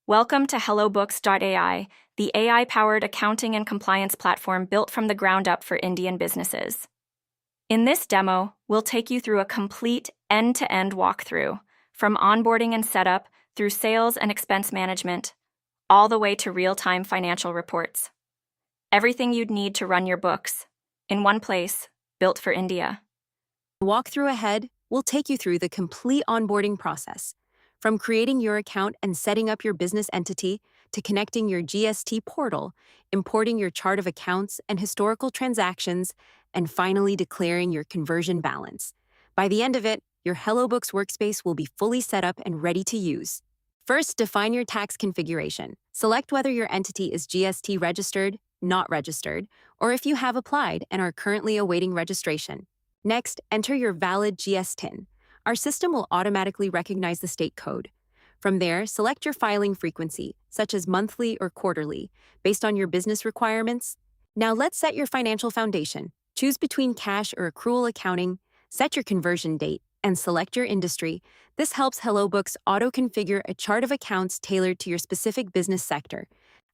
Welcome to HelloBooks.ai, the AI-powered accounting and compliance platform built from the ground up for Indian businesses. In this demo, we'll take you through a complete end-to-end walkthrough, from onboarding and setup through sales and expense management, all the way to real-time financial reports. Everything you'd need to run your books, in one place, built for India. The walkthrough ahead will take you through the complete onboarding process, from creating your account and setting up your business entity to connecting your GST portal, importing your chart of accounts and historical transactions, and finally declaring your conversion balance. By the end of it, your HelloBooks workspace will be fully set up and ready to use. First, define your tax configuration. Select whether your entity is GST registered, not registered, or if you have applied and are currently awaiting registration. Next, enter your valid GSTIN. Our system will automatically recognize the state code. From there, select your filing frequency, such as monthly or quarterly, based on your business requirements. Now let's set your financial foundation. Choose between cash or accrual accounting, set your conversion date, and select your industry. This helps HelloBooks auto-configure a chart of accounts tailored to your specific business sector.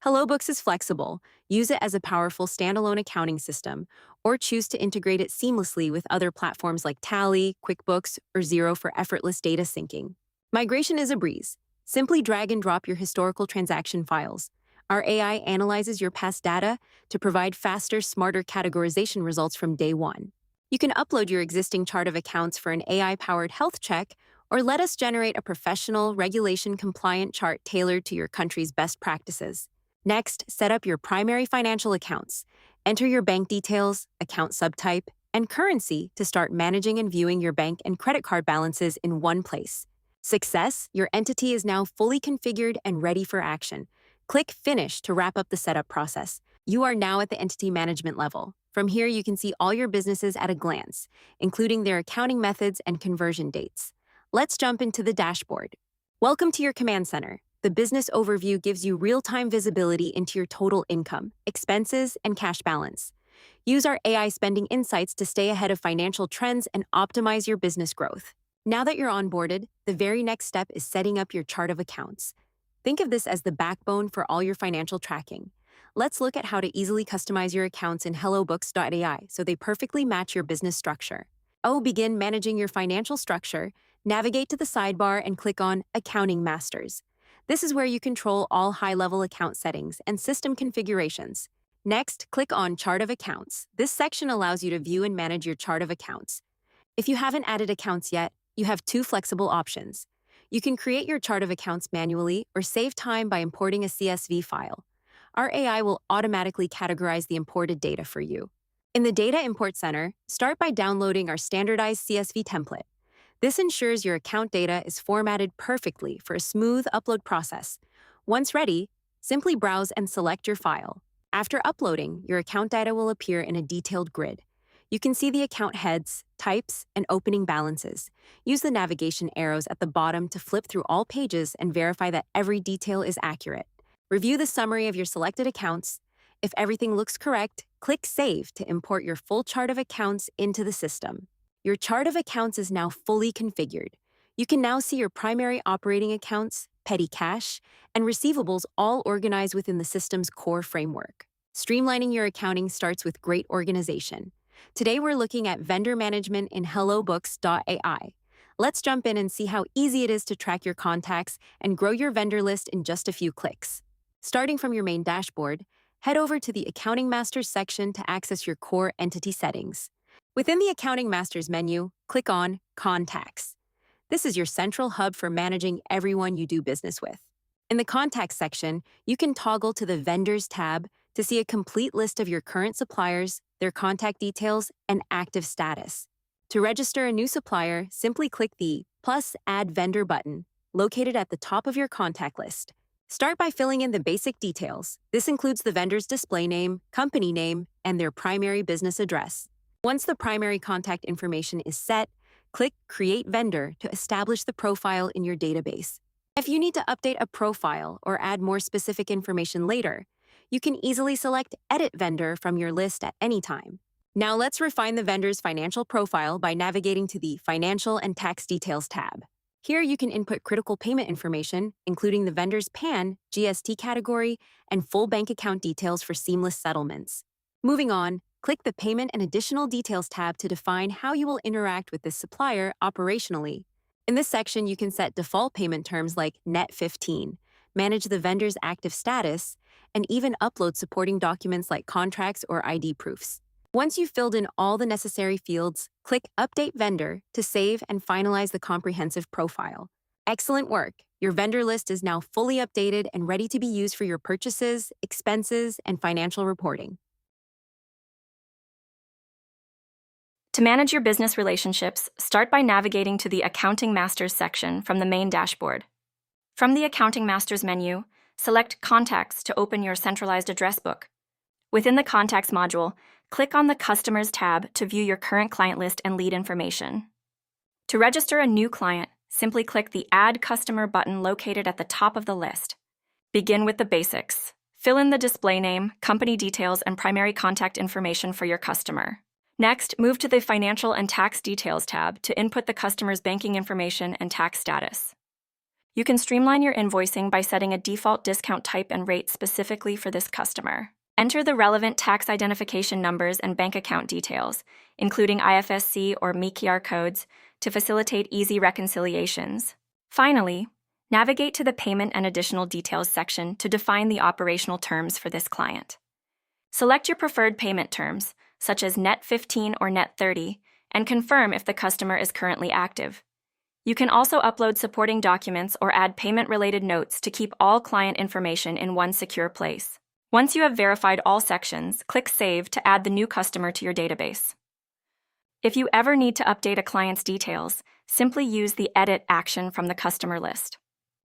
HelloBooks is flexible. Use it as a powerful standalone accounting system, or choose to integrate it seamlessly with other platforms like Tally, QuickBooks, or Xero for effortless data syncing. Migration is a breeze. Simply drag and drop your historical transaction files. Our AI analyzes your past data to provide faster, smarter categorization results from day one. You can upload your existing chart of accounts for an AI-powered health check, or let us generate a professional, regulation-compliant chart tailored to your country's best practices. Next, set up your primary financial accounts. Enter your bank details, account subtype, and currency to start managing and viewing your bank and credit card balances in one place. Success! Your entity is now fully configured and ready for action. Click Finish to wrap up the setup process. You are now at the entity management level. From here, you can see all your businesses at a glance, including their accounting methods and conversion dates. Let's jump into the dashboard. Welcome to your command center. The business overview gives you real-time visibility into your total income, expenses, and cash balance. Use our AI spending insights to stay ahead of financial trends and optimize your business growth. Now that you're onboarded, the very next step is setting up your chart of accounts. Think of this as the backbone for all your financial tracking. Let's look at how to easily customize your accounts in HelloBooks.ai so they perfectly match your business structure. Begin managing your financial structure. Navigate to the sidebar and click on Accounting Masters. This is where you control all high-level account settings and system configurations. Next, click on Chart of Accounts. This section allows you to view and manage your chart of accounts. If you haven't added accounts yet, you have two flexible options. You can create your chart of accounts manually or save time by importing a CSV file. Our AI will automatically categorize the imported data for you. In the Data Import Center, start by downloading our standardized CSV template. This ensures your account data is formatted perfectly for a smooth upload process. Once ready, simply browse and select your file. After uploading, your account data will appear in a detailed grid. You can see the account heads, types, and opening balances. Use the navigation arrows at the bottom to flip through all pages and verify that every detail is accurate. Review the summary of your selected accounts. If everything looks correct, click Save to import your full chart of accounts into the system. Your chart of accounts is now fully configured. You can now see your primary operating accounts, petty cash, and receivables all organized within the system's core framework. Streamlining your accounting starts with great organization. Today, we're looking at vendor management in HelloBooks.ai. Let's jump in and see how easy it is to track your contacts and grow your vendor list in just a few clicks. Starting from your main dashboard, head over to the Accounting Masters section to access your core entity settings. Within the Accounting Masters menu, click on Contacts. This is your central hub for managing everyone you do business with. In the Contacts section, you can toggle to the Vendors tab to see a complete list of your current suppliers, their contact details, and active status. To register a new supplier, simply click the +Add Vendor button, located at the top of your contact list. Start by filling in the basic details. This includes the vendor's display name, company name, and their primary business address. Once the primary contact information is set, click Create Vendor to establish the profile in your database. If you need to update a profile or add more specific information later, you can easily select Edit Vendor from your list at any time. Now let's refine the vendor's financial profile by navigating to the Financial and Tax Details tab. Here you can input critical payment information, including the vendor's PAN, GST category, and full bank account details for seamless settlements. Moving on, click the Payment and Additional Details tab to define how you will interact with this supplier operationally. In this section, you can set default payment terms like net 15, manage the vendor's active status, and even upload supporting documents like contracts or ID proofs. Once you've filled in all the necessary fields, click Update Vendor to save and finalize the comprehensive profile. Excellent work! Your vendor list is now fully updated and ready to be used for your purchases, expenses, and financial reporting. To manage your business relationships, start by navigating to the Accounting Masters section from the main dashboard. From the Accounting Masters menu, select Contacts to open your centralized address book. Within the Contacts module, click on the Customers tab to view your current client list and lead information. To register a new client, simply click the Add Customer button located at the top of the list. Begin with the basics. Fill in the display name, company details, and primary contact information for your customer. Next, move to the Financial and Tax Details tab to input the customer's banking information and tax status. You can streamline your invoicing by setting a default discount type and rate specifically for this customer. Enter the relevant tax identification numbers and bank account details, including IFSC or MiQR codes, to facilitate easy reconciliations. Finally, navigate to the Payment and Additional Details section to define the operational terms for this client. Select your preferred payment terms, such as net 15 or net 30, and confirm if the customer is currently active. You can also upload supporting documents or add payment-related notes to keep all client information in one secure place. Once you have verified all sections, click Save to add the new customer to your database. If you ever need to update a client's details, simply use the Edit action from the customer list.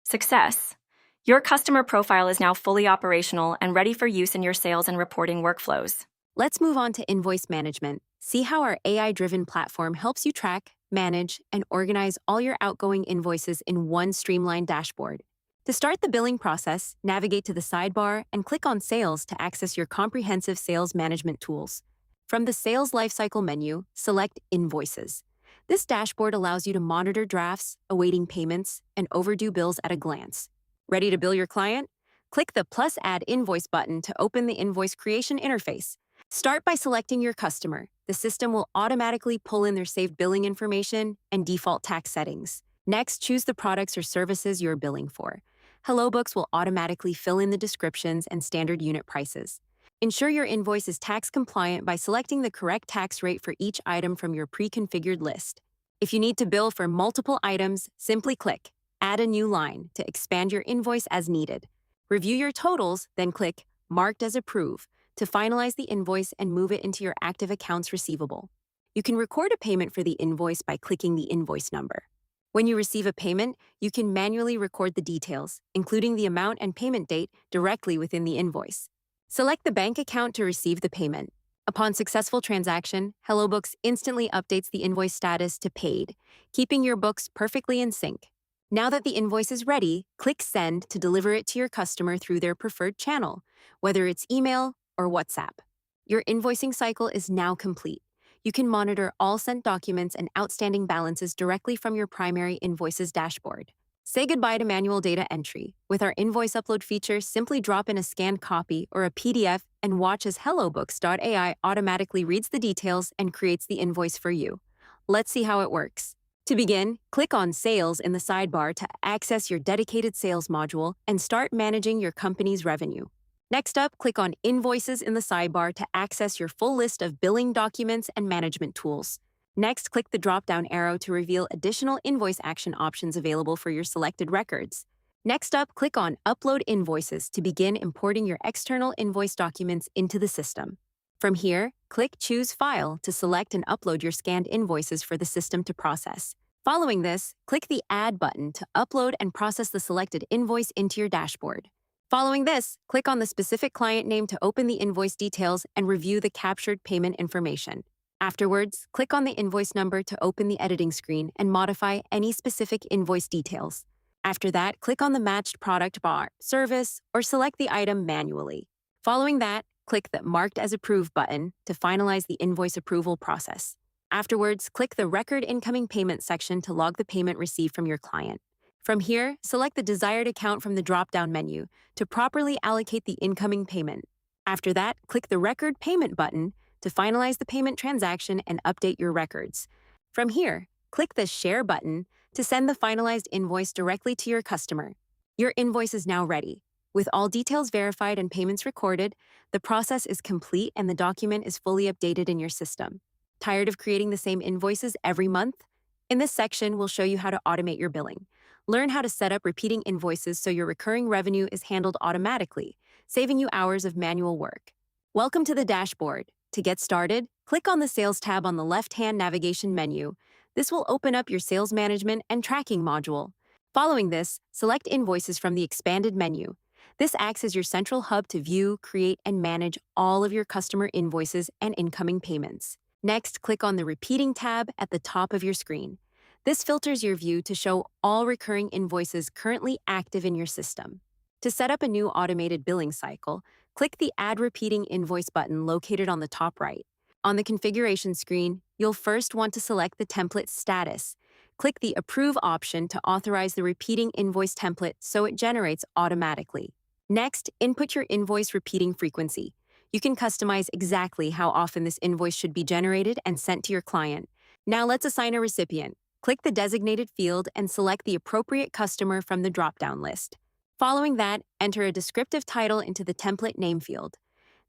Success! Your customer profile is now fully operational and ready for use in your sales and reporting workflows. Let's move on to invoice management. See how our AI-driven platform helps you track, manage, and organize all your outgoing invoices in one streamlined dashboard. To start the billing process, navigate to the sidebar and click on Sales to access your comprehensive sales management tools. From the Sales Lifecycle menu, select Invoices. This dashboard allows you to monitor drafts, awaiting payments, and overdue bills at a glance. Ready to bill your client? Click the plus Add Invoice button to open the invoice creation interface. Start by selecting your customer. The system will automatically pull in their saved billing information and default tax settings. Next, choose the products or services you're billing for. HelloBooks will automatically fill in the descriptions and standard unit prices. Ensure your invoice is tax compliant by selecting the correct tax rate for each item from your pre-configured list. If you need to bill for multiple items, simply click Add a new line to expand your invoice as needed. Review your totals, then click Marked as Approve to finalize the invoice and move it into your active accounts receivable. You can record a payment for the invoice by clicking the invoice number. When you receive a payment, you can manually record the details, including the amount and payment date, directly within the invoice. Select the bank account to receive the payment. Upon successful transaction, HelloBooks instantly updates the invoice status to paid, keeping your books perfectly in sync. Now that the invoice is ready, click Send to deliver it to your customer through their preferred channel, whether it's email or WhatsApp. Your invoicing cycle is now complete. You can monitor all sent documents and outstanding balances directly from your primary invoices dashboard. Say goodbye to manual data entry. With our invoice upload feature, simply drop in a scanned copy or a PDF and watch as HelloBooks.ai automatically reads the details and creates the invoice for you. Let's see how it works. To begin, click on Sales in the sidebar to access your dedicated sales module and start managing your company's revenue. Next up, click on Invoices in the sidebar to access your full list of billing documents and management tools. Next, click the drop-down arrow to reveal additional invoice action options available for your selected records. Next up, click on Upload Invoices to begin importing your external invoice documents into the system. From here, click Choose File to select and upload your scanned invoices for the system to process. Following this, click the Add button to upload and process the selected invoice into your dashboard. Following this, click on the specific client name to open the invoice details and review the captured payment information. Afterwards, click on the invoice number to open the editing screen and modify any specific invoice details. After that, click on the matched product bar, service, or select the item manually. Following that, click the Marked as Approved button to finalize the invoice approval process. Afterwards, click the Record Incoming Payment section to log the payment received from your client. From here, select the desired account from the drop-down menu to properly allocate the incoming payment. After that, click the Record Payment button to finalize the payment transaction and update your records. From here, click the Share button to send the finalized invoice directly to your customer. Your invoice is now ready. With all details verified and payments recorded, the process is complete and the document is fully updated in your system. Tired of creating the same invoices every month? In this section, we'll show you how to automate your billing. Learn how to set up repeating invoices so your recurring revenue is handled automatically, saving you hours of manual work. Welcome to the dashboard. To get started, click on the Sales tab on the left-hand navigation menu. This will open up your sales management and tracking module. Following this, select Invoices from the expanded menu. This acts as your central hub to view, create, and manage all of your customer invoices and incoming payments. Next, click on the Repeating tab at the top of your screen. This filters your view to show all recurring invoices currently active in your system. To set up a new automated billing cycle, click the Add Repeating Invoice button located on the top right. On the configuration screen, you'll first want to select the template status. Click the Approve option to authorize the repeating invoice template so it generates automatically. Next, input your invoice repeating frequency. You can customize exactly how often this invoice should be generated and sent to your client. Now let's assign a recipient. Click the designated field and select the appropriate customer from the drop-down list. Following that, enter a descriptive title into the template name field.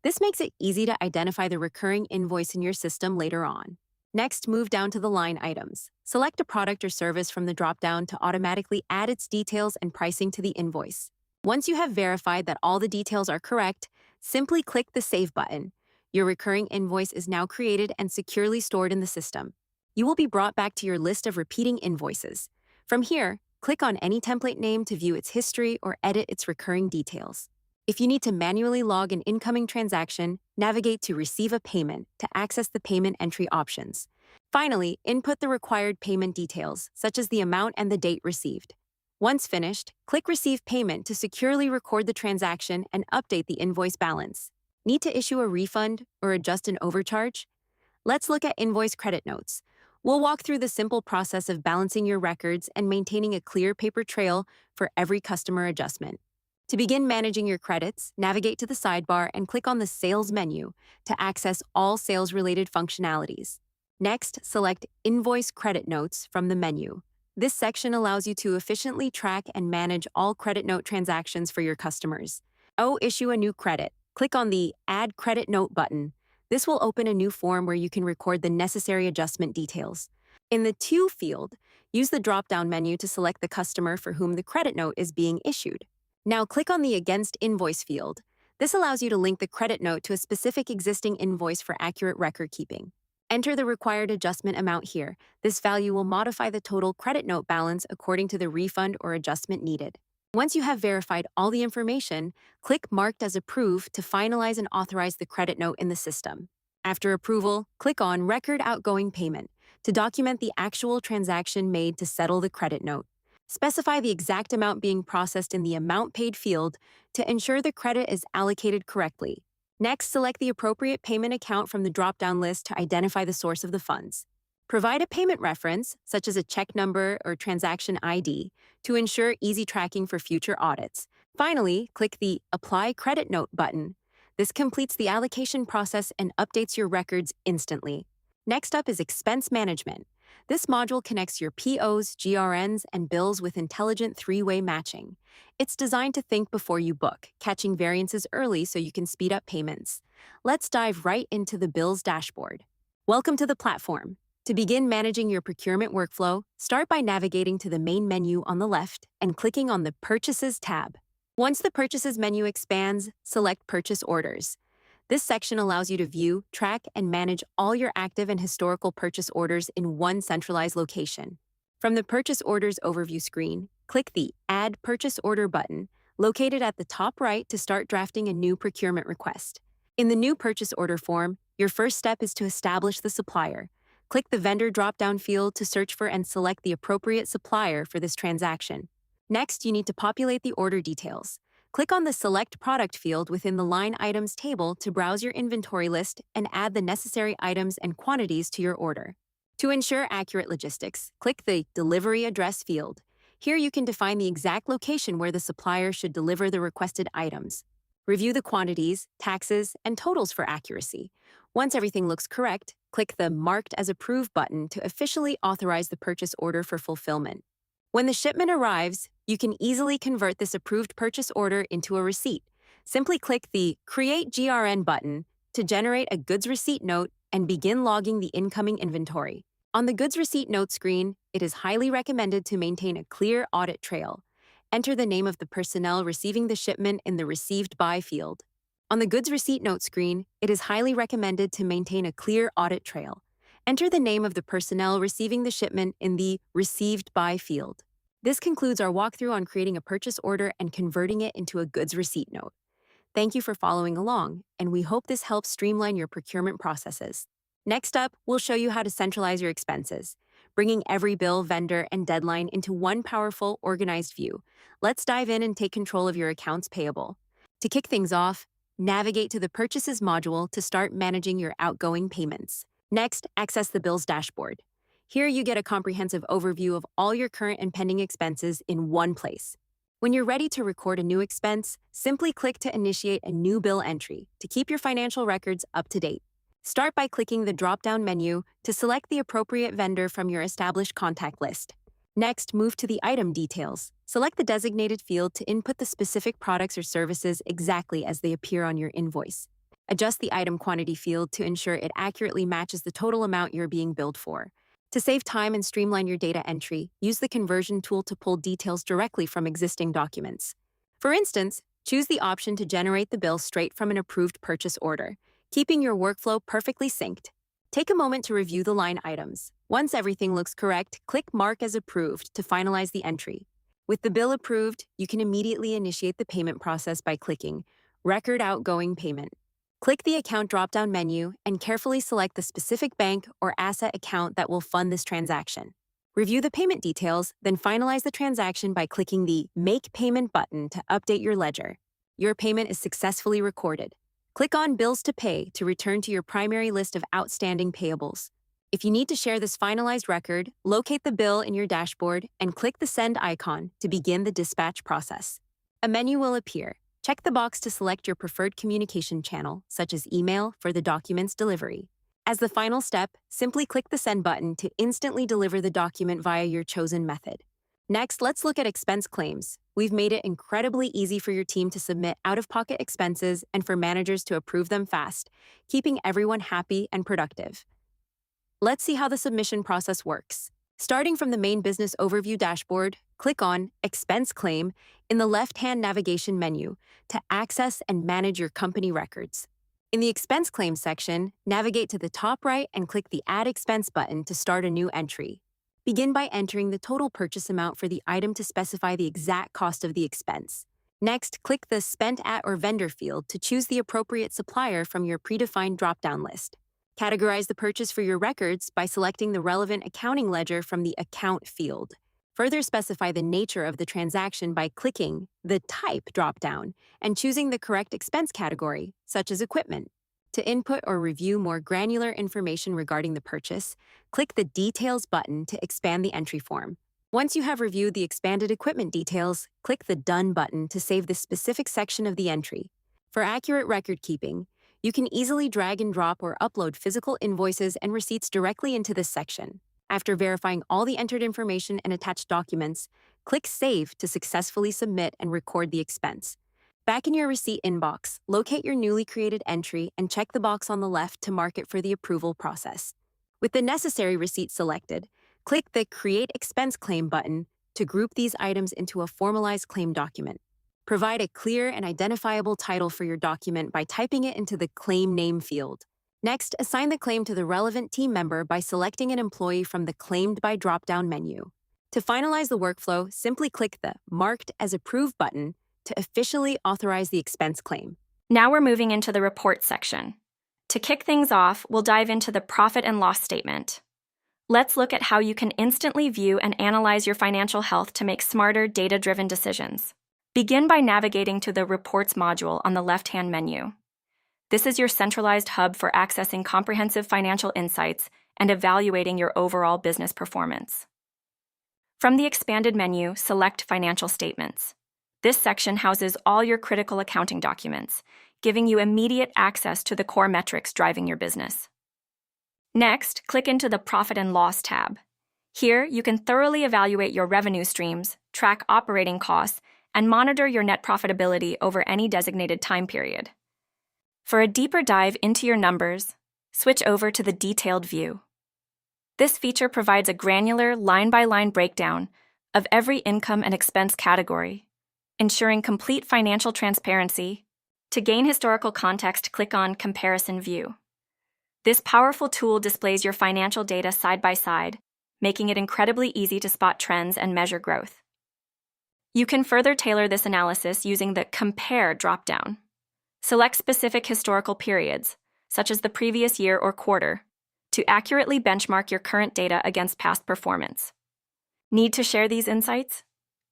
This makes it easy to identify the recurring invoice in your system later on. Next, move down to the line items. Select a product or service from the drop-down to automatically add its details and pricing to the invoice. Once you have verified that all the details are correct, simply click the Save button. Your recurring invoice is now created and securely stored in the system. You will be brought back to your list of repeating invoices. From here, click on any template name to view its history or edit its recurring details. If you need to manually log an incoming transaction, navigate to Receive a Payment to access the payment entry options. Finally, input the required payment details, such as the amount and the date received. Once finished, click Receive Payment to securely record the transaction and update the invoice balance. Need to issue a refund or adjust an overcharge? Let's look at invoice credit notes. We'll walk through the simple process of balancing your records and maintaining a clear paper trail for every customer adjustment. To begin managing your credits, navigate to the sidebar and click on the Sales menu to access all sales-related functionalities. Next, select Invoice Credit Notes from the menu. This section allows you to efficiently track and manage all credit note transactions for your customers. Issue a new credit. Click on the Add Credit Note button. This will open a new form where you can record the necessary adjustment details. In the To field, use the drop-down menu to select the customer for whom the credit note is being issued. Now click on the Against Invoice field. This allows you to link the credit note to a specific existing invoice for accurate record keeping. Enter the required adjustment amount here. This value will modify the total credit note balance according to the refund or adjustment needed. Once you have verified all the information, click Marked as Approved to finalize and authorize the credit note in the system. After approval, click on Record Outgoing Payment to document the actual transaction made to settle the credit note. Specify the exact amount being processed in the Amount Paid field to ensure the credit is allocated correctly. Next, select the appropriate payment account from the drop-down list to identify the source of the funds. Provide a payment reference, such as a check number or transaction ID, to ensure easy tracking for future audits. Finally, click the Apply Credit Note button. This completes the allocation process and updates your records instantly. Next up is Expense Management. This module connects your POs, GRNs, and bills with intelligent three-way matching. It's designed to think before you book, catching variances early so you can speed up payments. Let's dive right into the bills dashboard. Welcome to the platform. To begin managing your procurement workflow, start by navigating to the main menu on the left and clicking on the Purchases tab. Once the Purchases menu expands, select Purchase Orders. This section allows you to view, track, and manage all your active and historical purchase orders in one centralized location. From the Purchase Orders overview screen, click the Add Purchase Order button, located at the top right to start drafting a new procurement request. In the new purchase order form, your first step is to establish the supplier. Click the Vendor drop-down field to search for and select the appropriate supplier for this transaction. Next, you need to populate the order details. Click on the Select Product field within the Line Items table to browse your inventory list and add the necessary items and quantities to your order. To ensure accurate logistics, click the Delivery Address field. Here you can define the exact location where the supplier should deliver the requested items. Review the quantities, taxes, and totals for accuracy. Once everything looks correct, click the Marked as Approved button to officially authorize the purchase order for fulfillment. When the shipment arrives, you can easily convert this approved purchase order into a receipt. Simply click the Create GRN button to generate a goods receipt note and begin logging the incoming inventory. On the goods receipt note screen, it is highly recommended to maintain a clear audit trail. Enter the name of the personnel receiving the shipment in the Received By field. On the goods receipt note screen, it is highly recommended to maintain a clear audit trail. Enter the name of the personnel receiving the shipment in the Received By field. This concludes our walkthrough on creating a purchase order and converting it into a goods receipt note. Thank you for following along, and we hope this helps streamline your procurement processes. Next up, we'll show you how to centralize your expenses, bringing every bill, vendor, and deadline into one powerful, organized view. Let's dive in and take control of your accounts payable. To kick things off, navigate to the Purchases module to start managing your outgoing payments. Next, access the Bills dashboard. Here you get a comprehensive overview of all your current and pending expenses in one place. When you're ready to record a new expense, simply click to initiate a new bill entry to keep your financial records up to date. Start by clicking the drop-down menu to select the appropriate vendor from your established contact list. Next, move to the item details. Select the designated field to input the specific products or services exactly as they appear on your invoice. Adjust the item quantity field to ensure it accurately matches the total amount you're being billed for. To save time and streamline your data entry, use the conversion tool to pull details directly from existing documents. For instance, choose the option to generate the bill straight from an approved purchase order, keeping your workflow perfectly synced. Take a moment to review the line items. Once everything looks correct, click Mark as Approved to finalize the entry. With the bill approved, you can immediately initiate the payment process by clicking Record Outgoing Payment. Click the Account drop-down menu and carefully select the specific bank or asset account that will fund this transaction. Review the payment details, then finalize the transaction by clicking the Make Payment button to update your ledger. Your payment is successfully recorded. Click on Bills to Pay to return to your primary list of outstanding payables. If you need to share this finalized record, locate the bill in your dashboard and click the Send icon to begin the dispatch process. A menu will appear. Check the box to select your preferred communication channel, such as email, for the document's delivery. As the final step, simply click the Send button to instantly deliver the document via your chosen method. Next, let's look at expense claims. We've made it incredibly easy for your team to submit out-of-pocket expenses and for managers to approve them fast, keeping everyone happy and productive. Let's see how the submission process works. Starting from the main business overview dashboard, click on Expense Claim in the left-hand navigation menu to access and manage your company records. In the Expense Claim section, navigate to the top right and click the Add Expense button to start a new entry. Begin by entering the total purchase amount for the item to specify the exact cost of the expense. Next, click the Spent At or Vendor field to choose the appropriate supplier from your predefined drop-down list. Categorize the purchase for your records by selecting the relevant accounting ledger from the Account field. Further specify the nature of the transaction by clicking the Type drop-down and choosing the correct expense category, such as equipment. To input or review more granular information regarding the purchase, click the Details button to expand the entry form. Once you have reviewed the expanded equipment details, click the Done button to save the specific section of the entry. For accurate record keeping, you can easily drag and drop or upload physical invoices and receipts directly into this section. After verifying all the entered information and attached documents, click Save to successfully submit and record the expense. Back in your receipt inbox, locate your newly created entry and check the box on the left to mark it for the approval process. With the necessary receipt selected, click the Create Expense Claim button to group these items into a formalized claim document. Provide a clear and identifiable title for your document by typing it into the Claim Name field. Next, assign the claim to the relevant team member by selecting an employee from the Claimed By drop-down menu. To finalize the workflow, simply click the Marked as Approved button to officially authorize the expense claim. Now we're moving into the Report section. To kick things off, we'll dive into the Profit and Loss statement. Let's look at how you can instantly view and analyze your financial health to make smarter, data-driven decisions. Begin by navigating to the Reports module on the left-hand menu. This is your centralized hub for accessing comprehensive financial insights and evaluating your overall business performance. From the expanded menu, select Financial Statements. This section houses all your critical accounting documents, giving you immediate access to the core metrics driving your business. Next, click into the Profit and Loss tab. Here, you can thoroughly evaluate your revenue streams, track operating costs, and monitor your net profitability over any designated time period. For a deeper dive into your numbers, switch over to the Detailed view. This feature provides a granular, line-by-line breakdown of every income and expense category, ensuring complete financial transparency. To gain historical context, click on Comparison View. This powerful tool displays your financial data side by side, making it incredibly easy to spot trends and measure growth. You can further tailor this analysis using the Compare dropdown. Select specific historical periods, such as the previous year or quarter, to accurately benchmark your current data against past performance. Need to share these insights?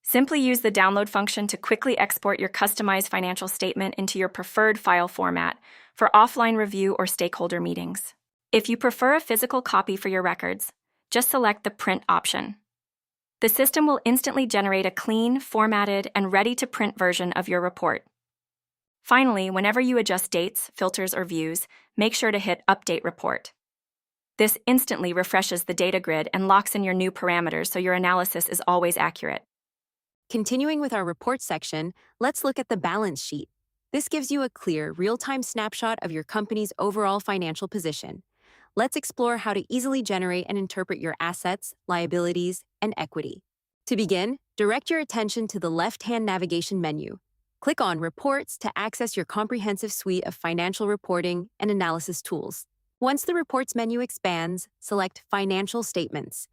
Simply use the download function to quickly export your customized financial statement into your preferred file format for offline review or stakeholder meetings. If you prefer a physical copy for your records, just select the Print option. The system will instantly generate a clean, formatted, and ready-to-print version of your report. Finally, whenever you adjust dates, filters, or views, make sure to hit Update Report. This instantly refreshes the data grid and locks in your new parameters so your analysis is always accurate. Continuing with our report section, let's look at the balance sheet. This gives you a clear, real-time snapshot of your company's overall financial position. Let's explore how to easily generate and interpret your assets, liabilities, and equity. To begin, direct your attention to the left-hand navigation menu. Click on Reports to access your comprehensive suite of financial reporting and analysis tools. Once the Reports menu expands, select Financial Statements.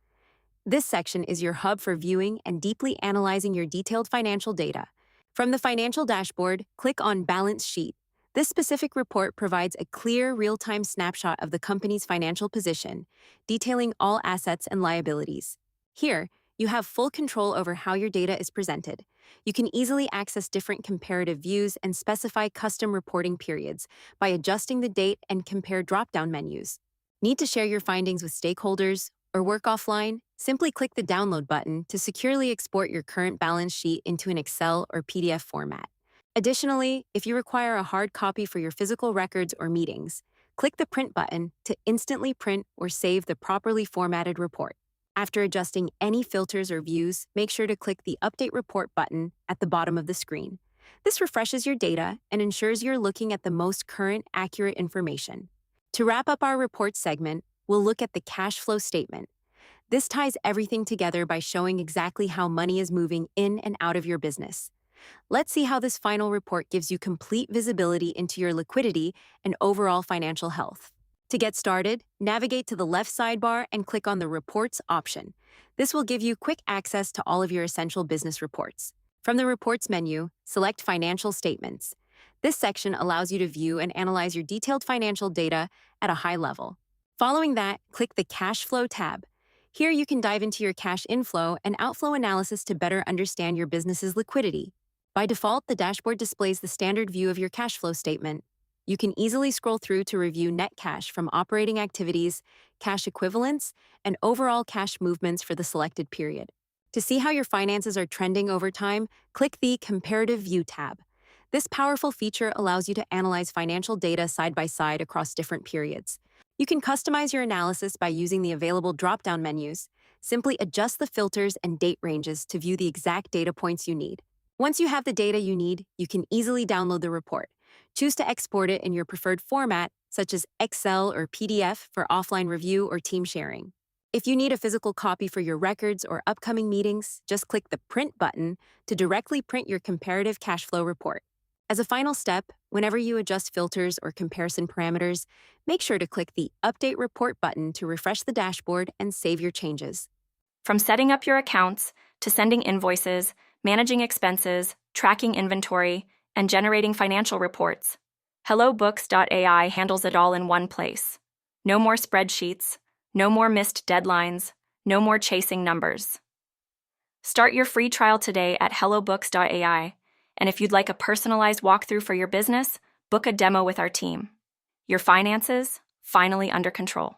This section is your hub for viewing and deeply analyzing your detailed financial data. From the financial dashboard, click on Balance Sheet. This specific report provides a clear, real-time snapshot of the company's financial position, detailing all assets and liabilities. Here, you have full control over how your data is presented. You can easily access different comparative views and specify custom reporting periods by adjusting the date and compare drop-down menus. Need to share your findings with stakeholders or work offline? Simply click the Download button to securely export your current balance sheet into an Excel or PDF format. Additionally, if you require a hard copy for your physical records or meetings, click the Print button to instantly print or save the properly formatted report. After adjusting any filters or views, make sure to click the Update Report button at the bottom of the screen. This refreshes your data and ensures you're looking at the most current, accurate information. To wrap up our report segment, we'll look at the cash flow statement. This ties everything together by showing exactly how money is moving in and out of your business. Let's see how this final report gives you complete visibility into your liquidity and overall financial health. To get started, navigate to the left sidebar and click on the Reports option. This will give you quick access to all of your essential business reports. From the Reports menu, select Financial Statements. This section allows you to view and analyze your detailed financial data at a high level. Following that, click the Cash Flow tab. Here you can dive into your cash inflow and outflow analysis to better understand your business's liquidity. By default, the dashboard displays the standard view of your cash flow statement. You can easily scroll through to review net cash from operating activities, cash equivalents, and overall cash movements for the selected period. To see how your finances are trending over time, click the Comparative View tab. This powerful feature allows you to analyze financial data side by side across different periods. You can customize your analysis by using the available drop-down menus. Simply adjust the filters and date ranges to view the exact data points you need. Once you have the data you need, you can easily download the report. Choose to export it in your preferred format, such as Excel or PDF for offline review or team sharing. If you need a physical copy for your records or upcoming meetings, just click the Print button to directly print your comparative cash flow report. As a final step, whenever you adjust filters or comparison parameters, make sure to click the Update Report button to refresh the dashboard and save your changes. From setting up your accounts to sending invoices, managing expenses, tracking inventory, and generating financial reports, HelloBooks.ai handles it all in one place. No more spreadsheets, no more missed deadlines, no more chasing numbers. Start your free trial today at HelloBooks.ai, and if you'd like a personalized walkthrough for your business, book a demo with our team. Your finances, finally under control.